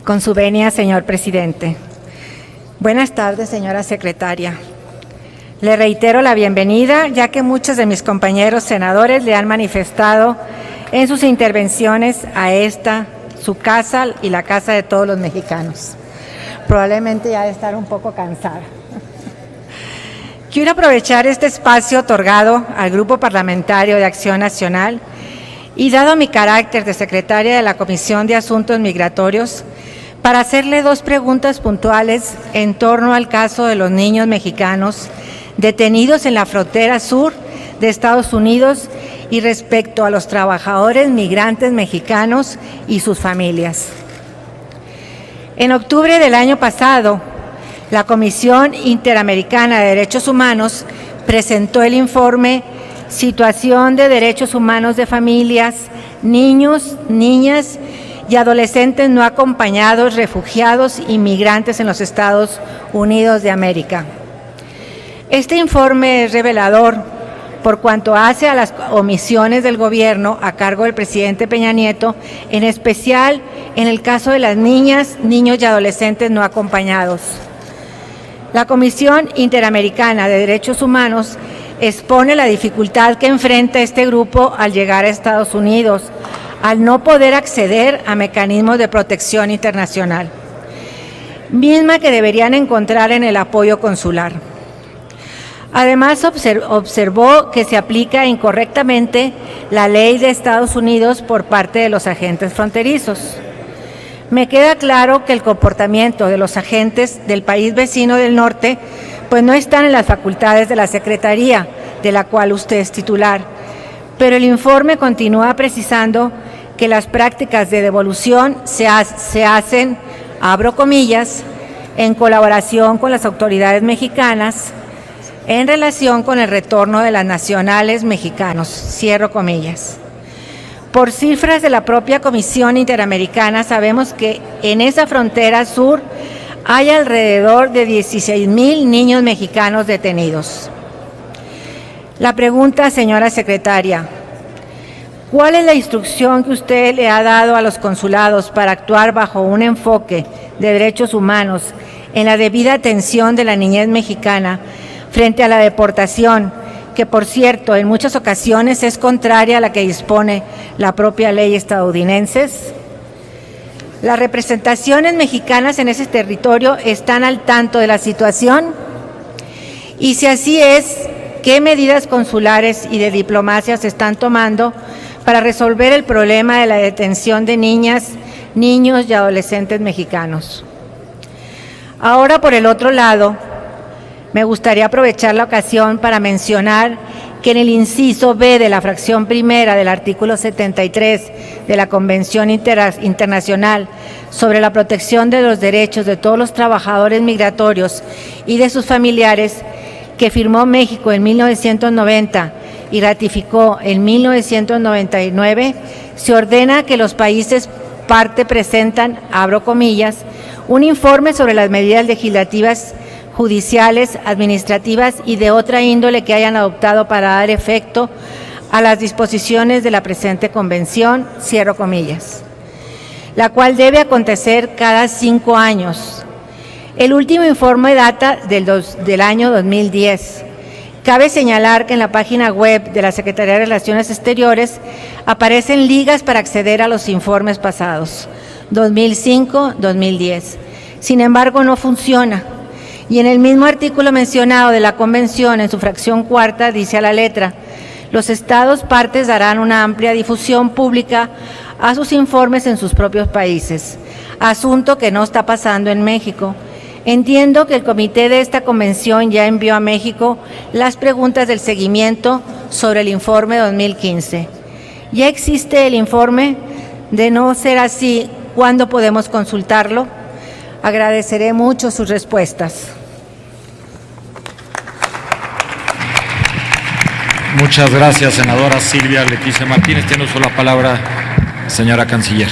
Con su venia, señor presidente. Buenas tardes, señora secretaria. Le reitero la bienvenida, ya que muchos de mis compañeros senadores le han manifestado en sus intervenciones a esta, su casa y la casa de todos los mexicanos. Probablemente ya de estar un poco cansada. Quiero aprovechar este espacio otorgado al Grupo Parlamentario de Acción Nacional y dado mi carácter de secretaria de la Comisión de Asuntos Migratorios, para hacerle dos preguntas puntuales en torno al caso de los niños mexicanos detenidos en la frontera sur de Estados Unidos y respecto a los trabajadores migrantes mexicanos y sus familias. En octubre del año pasado, la Comisión Interamericana de Derechos Humanos presentó el informe Situación de Derechos Humanos de Familias, Niños, Niñas y Adolescentes no acompañados, refugiados y migrantes en los Estados Unidos de América. Este informe es revelador por cuanto hace a las omisiones del gobierno a cargo del presidente Peña Nieto, en especial en el caso de las niñas, niños y adolescentes no acompañados. La Comisión Interamericana de Derechos Humanos expone la dificultad que enfrenta este grupo al llegar a Estados Unidos, al no poder acceder a mecanismos de protección internacional, misma que deberían encontrar en el apoyo consular. Además, observó que se aplica incorrectamente la ley de Estados Unidos por parte de los agentes fronterizos. Me queda claro que el comportamiento de los agentes del país vecino del norte pues no están en las facultades de la Secretaría, de la cual usted es titular, pero el informe continúa precisando que las prácticas de devolución se hacen, abro comillas, en colaboración con las autoridades mexicanas en relación con el retorno de las nacionales mexicanos, cierro comillas. Por cifras de la propia Comisión Interamericana, sabemos que en esa frontera sur hay alrededor de 16,000 niños mexicanos detenidos. La pregunta, señora secretaria, ¿cuál es la instrucción que usted le ha dado a los consulados para actuar bajo un enfoque de derechos humanos en la debida atención de la niñez mexicana frente a la deportación, que por cierto en muchas ocasiones es contraria a la que dispone la propia ley estadounidense? ¿Las representaciones mexicanas en ese territorio están al tanto de la situación? Y si así es, ¿qué medidas consulares y de diplomacia se están tomando para resolver el problema de la detención de niñas, niños y adolescentes mexicanos? Ahora, por el otro lado, me gustaría aprovechar la ocasión para mencionar que en el inciso B de la fracción primera del artículo 73 de la Convención Internacional sobre la protección de los derechos de todos los trabajadores migratorios y de sus familiares, que firmó México en 1990 y ratificó en 1999, se ordena que los países parte presentan, abro comillas, un informe sobre las medidas legislativas, judiciales, administrativas y de otra índole que hayan adoptado para dar efecto a las disposiciones de la presente convención, cierro comillas, la cual debe acontecer cada 5 años. El último informe data del año 2010. Cabe señalar que en la página web de la Secretaría de Relaciones Exteriores aparecen ligas para acceder a los informes pasados, 2005-2010. Sin embargo, no funciona. Y en el mismo artículo mencionado de la Convención, en su fracción cuarta, dice a la letra: los Estados partes darán una amplia difusión pública a sus informes en sus propios países, asunto que no está pasando en México. Entiendo que el comité de esta convención ya envió a México las preguntas del seguimiento sobre el informe 2015. ¿Ya existe el informe? De no ser así, ¿cuándo podemos consultarlo? Agradeceré mucho sus respuestas. Muchas gracias, senadora Silvia Leticia Martínez. Tiene uso la palabra, señora canciller.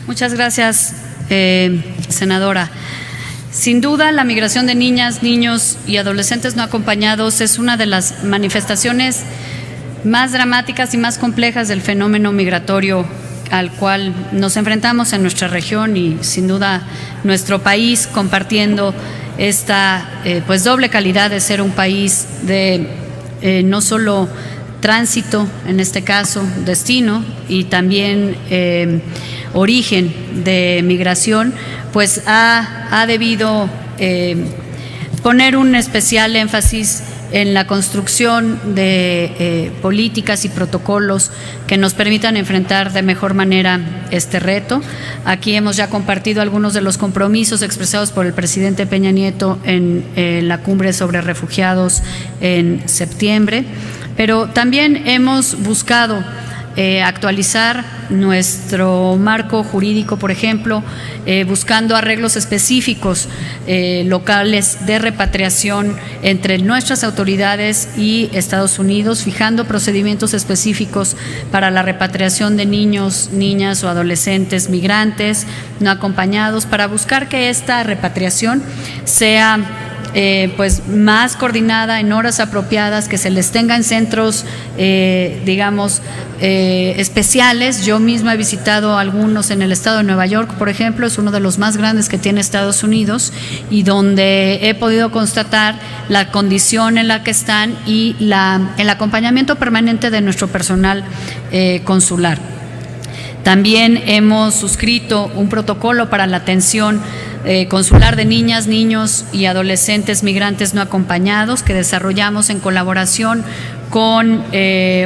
Muchas gracias, senadora. Sin duda, la migración de niñas, niños y adolescentes no acompañados es una de las manifestaciones más dramáticas y más complejas del fenómeno migratorio al cual nos enfrentamos en nuestra región y sin duda nuestro país, compartiendo esta pues doble calidad de ser un país de no solo tránsito, en este caso destino, y también origen de migración, pues ha debido poner un especial énfasis en la construcción de políticas y protocolos que nos permitan enfrentar de mejor manera este reto. Aquí hemos ya compartido algunos de los compromisos expresados por el presidente Peña Nieto en la cumbre sobre refugiados en septiembre, pero también hemos buscado actualizar nuestro marco jurídico, por ejemplo, buscando arreglos específicos locales de repatriación entre nuestras autoridades y Estados Unidos, fijando procedimientos específicos para la repatriación de niños, niñas o adolescentes migrantes no acompañados, para buscar que esta repatriación sea pues más coordinada, en horas apropiadas, que se les tenga en centros especiales. Yo misma he visitado algunos en el estado de Nueva York, por ejemplo, es uno de los más grandes que tiene Estados Unidos, y donde he podido constatar la condición en la que están y el acompañamiento permanente de nuestro personal consular. También hemos suscrito un protocolo para la atención consular de niñas, niños y adolescentes migrantes no acompañados, que desarrollamos en colaboración con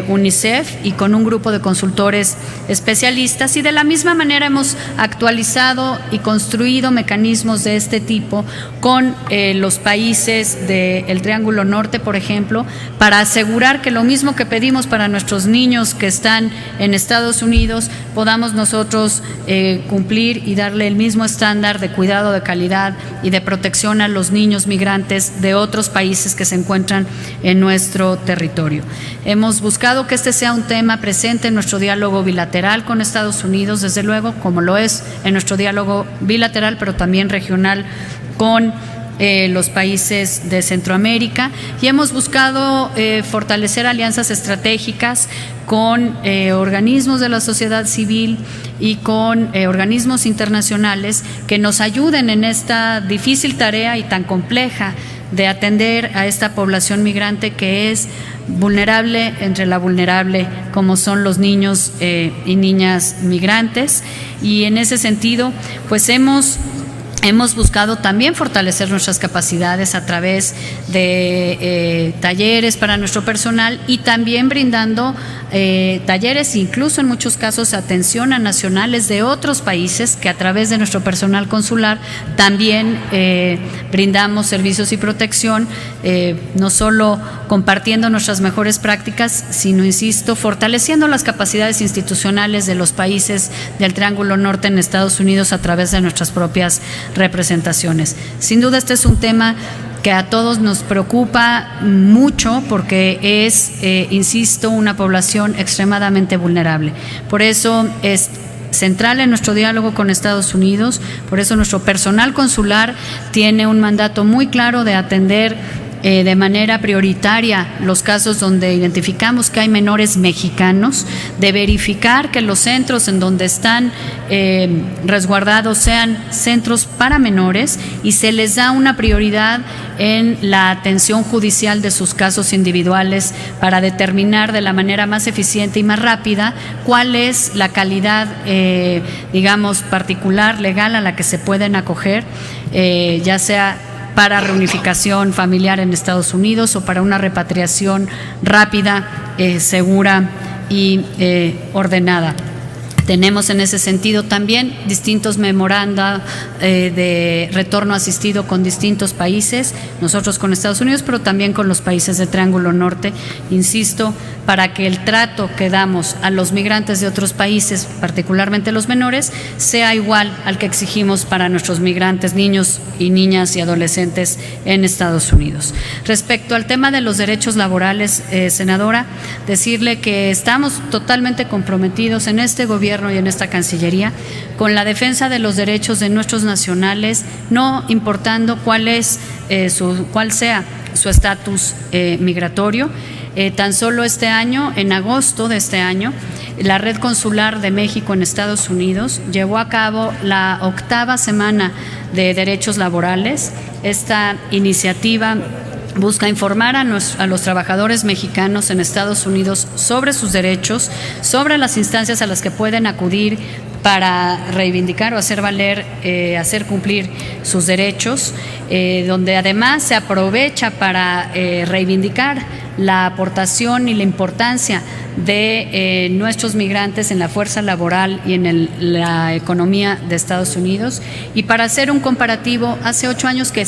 UNICEF y con un grupo de consultores especialistas, y de la misma manera hemos actualizado y construido mecanismos de este tipo con los países del Triángulo Norte, por ejemplo, para asegurar que lo mismo que pedimos para nuestros niños que están en Estados Unidos, podamos nosotros cumplir y darle el mismo estándar de cuidado de calidad y de protección a los niños migrantes de otros países que se encuentran en nuestro territorio. Hemos buscado que este sea un tema presente en nuestro diálogo bilateral con Estados Unidos, desde luego, como lo es en nuestro diálogo bilateral, pero también regional con los países de Centroamérica, y hemos buscado fortalecer alianzas estratégicas con organismos de la sociedad civil y con organismos internacionales que nos ayuden en esta difícil tarea y tan compleja de atender a esta población migrante que es vulnerable entre la vulnerable, como son los niños y niñas migrantes. Y en ese sentido, pues hemos buscado también fortalecer nuestras capacidades a través de talleres para nuestro personal, y también brindando talleres, incluso en muchos casos atención a nacionales de otros países que a través de nuestro personal consular también brindamos servicios y protección, no solo compartiendo nuestras mejores prácticas, sino, insisto, fortaleciendo las capacidades institucionales de los países del Triángulo Norte en Estados Unidos a través de nuestras propias representaciones. Sin duda, este es un tema que a todos nos preocupa mucho, porque es, insisto, una población extremadamente vulnerable. Por eso es central en nuestro diálogo con Estados Unidos, por eso nuestro personal consular tiene un mandato muy claro de atender de manera prioritaria los casos donde identificamos que hay menores mexicanos, de verificar que los centros en donde están resguardados sean centros para menores, y se les da una prioridad en la atención judicial de sus casos individuales para determinar de la manera más eficiente y más rápida cuál es la calidad, particular, legal, a la que se pueden acoger, ya sea para reunificación familiar en Estados Unidos o para una repatriación rápida, segura y ordenada. Tenemos en ese sentido también distintos memoranda de retorno asistido con distintos países, nosotros con Estados Unidos, pero también con los países del Triángulo Norte, insisto, para que el trato que damos a los migrantes de otros países, particularmente los menores, sea igual al que exigimos para nuestros migrantes, niños y niñas y adolescentes en Estados Unidos. Respecto al tema de los derechos laborales, senadora, decirle que estamos totalmente comprometidos en este gobierno y en esta Cancillería con la defensa de los derechos de nuestros nacionales, no importando cuál sea su estatus migratorio. Tan solo este año, en agosto de este año, la Red Consular de México en Estados Unidos llevó a cabo la 8ª Semana de Derechos Laborales. Esta iniciativa busca informar a los trabajadores mexicanos en Estados Unidos sobre sus derechos, sobre las instancias a las que pueden acudir para reivindicar o hacer valer, hacer cumplir sus derechos, donde además se aprovecha para reivindicar la aportación y la importancia de nuestros migrantes en la fuerza laboral y en la economía de Estados Unidos. Y para hacer un comparativo, hace 8 años que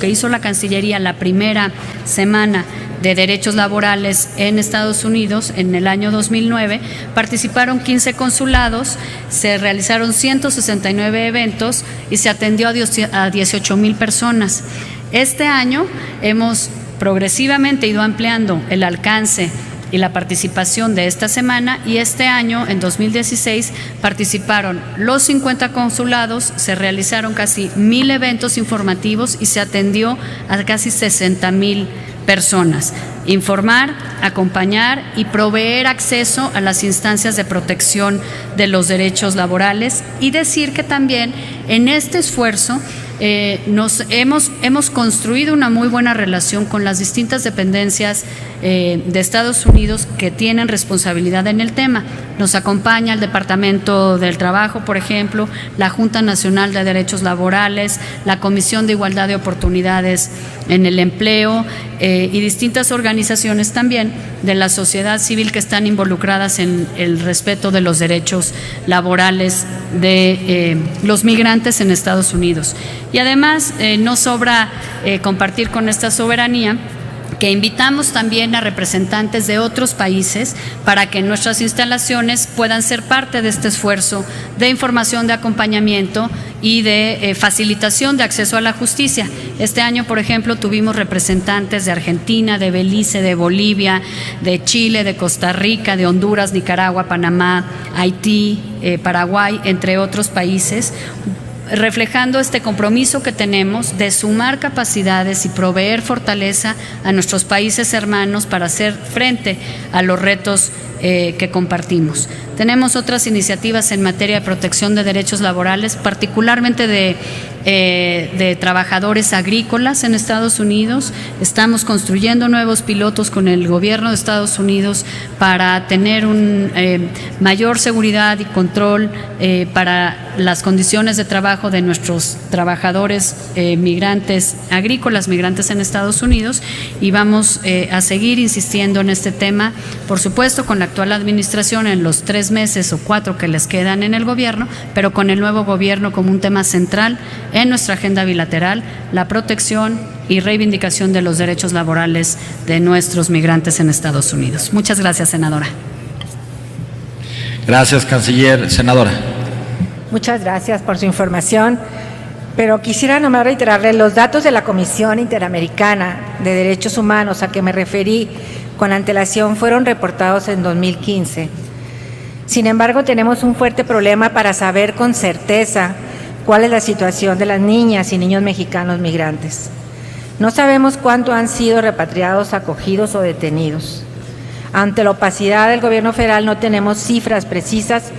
hizo la Cancillería la primera semana de derechos laborales en Estados Unidos, en el año 2009, participaron 15 consulados, se realizaron 169 eventos y se atendió a 18,000 personas. Este año hemos progresivamente ido ampliando el alcance y la participación de esta semana, y este año, en 2016, participaron los 50 consulados, se realizaron casi 1,000 eventos informativos y se atendió a casi 60,000 personas. Informar, acompañar y proveer acceso a las instancias de protección de los derechos laborales, y decir que también en este esfuerzo hemos construido una muy buena relación con las distintas dependencias de Estados Unidos que tienen responsabilidad en el tema. Nos acompaña el Departamento del Trabajo, por ejemplo, la Junta Nacional de Derechos Laborales, la Comisión de Igualdad de Oportunidades en el Empleo, y distintas organizaciones también de la sociedad civil que están involucradas en el respeto de los derechos laborales de los migrantes en Estados Unidos. Y además no sobra compartir con esta soberanía que invitamos también a representantes de otros países para que nuestras instalaciones puedan ser parte de este esfuerzo de información, de acompañamiento y de facilitación de acceso a la justicia. Este año, por ejemplo, tuvimos representantes de Argentina, de Belice, de Bolivia, de Chile, de Costa Rica, de Honduras, Nicaragua, Panamá, Haití, Paraguay, entre otros países, reflejando este compromiso que tenemos de sumar capacidades y proveer fortaleza a nuestros países hermanos para hacer frente a los retos que compartimos. Tenemos otras iniciativas en materia de protección de derechos laborales, particularmente de trabajadores agrícolas en Estados Unidos. Estamos construyendo nuevos pilotos con el gobierno de Estados Unidos para tener mayor seguridad y control para las condiciones de trabajo de nuestros trabajadores migrantes agrícolas, migrantes en Estados Unidos, y vamos a seguir insistiendo en este tema, por supuesto, con la actual administración en los 3 meses o 4 que les quedan en el gobierno, pero con el nuevo gobierno como un tema central en nuestra agenda bilateral, la protección y reivindicación de los derechos laborales de nuestros migrantes en Estados Unidos. Muchas gracias, senadora. Gracias, canciller. Senadora. Muchas gracias por su información, pero quisiera nomás reiterarle los datos de la Comisión Interamericana de Derechos Humanos a que me referí con antelación fueron reportados en 2015. Sin embargo, tenemos un fuerte problema para saber con certeza cuál es la situación de las niñas y niños mexicanos migrantes. No sabemos cuánto han sido repatriados, acogidos o detenidos. Ante la opacidad del gobierno federal no tenemos cifras precisas,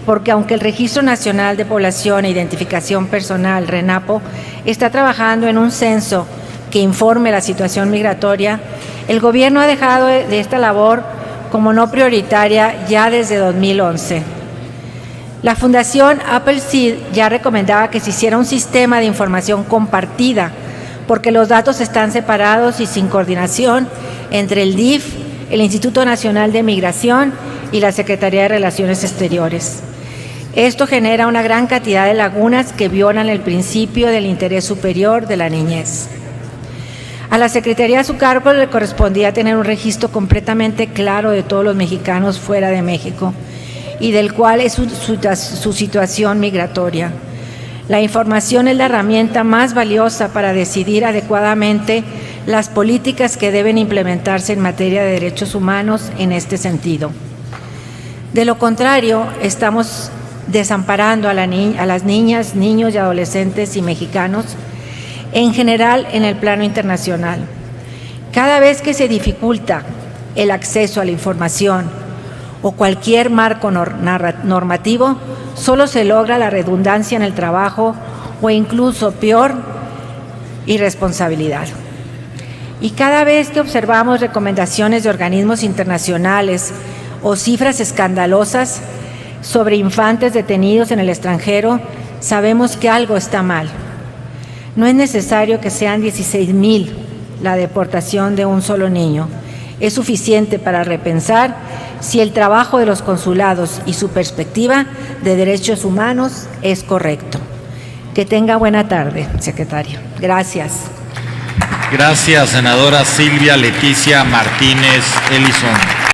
porque aunque el Registro Nacional de Población e Identificación Personal, RENAPO, está trabajando en un censo que informe la situación migratoria, el gobierno ha dejado de esta labor como no prioritaria ya desde 2011. La Fundación Appleseed ya recomendaba que se hiciera un sistema de información compartida, porque los datos están separados y sin coordinación entre el DIF, el Instituto Nacional de Migración y la Secretaría de Relaciones Exteriores. Esto genera una gran cantidad de lagunas que violan el principio del interés superior de la niñez. A la Secretaría a su cargo le correspondía tener un registro completamente claro de todos los mexicanos fuera de México y del cual es su situación migratoria. La información es la herramienta más valiosa para decidir adecuadamente las políticas que deben implementarse en materia de derechos humanos en este sentido. De lo contrario, estamos desamparando a las niñas, niños y adolescentes y mexicanos en general en el plano internacional. Cada vez que se dificulta el acceso a la información o cualquier marco normativo, solo se logra la redundancia en el trabajo o incluso peor, irresponsabilidad. Y cada vez que observamos recomendaciones de organismos internacionales o cifras escandalosas sobre infantes detenidos en el extranjero, sabemos que algo está mal. No es necesario que sean 16,000 la deportación de un solo niño. Es suficiente para repensar si el trabajo de los consulados y su perspectiva de derechos humanos es correcto. Que tenga buena tarde, secretario. Gracias. Gracias, senadora Silvia Leticia Martínez Elizón.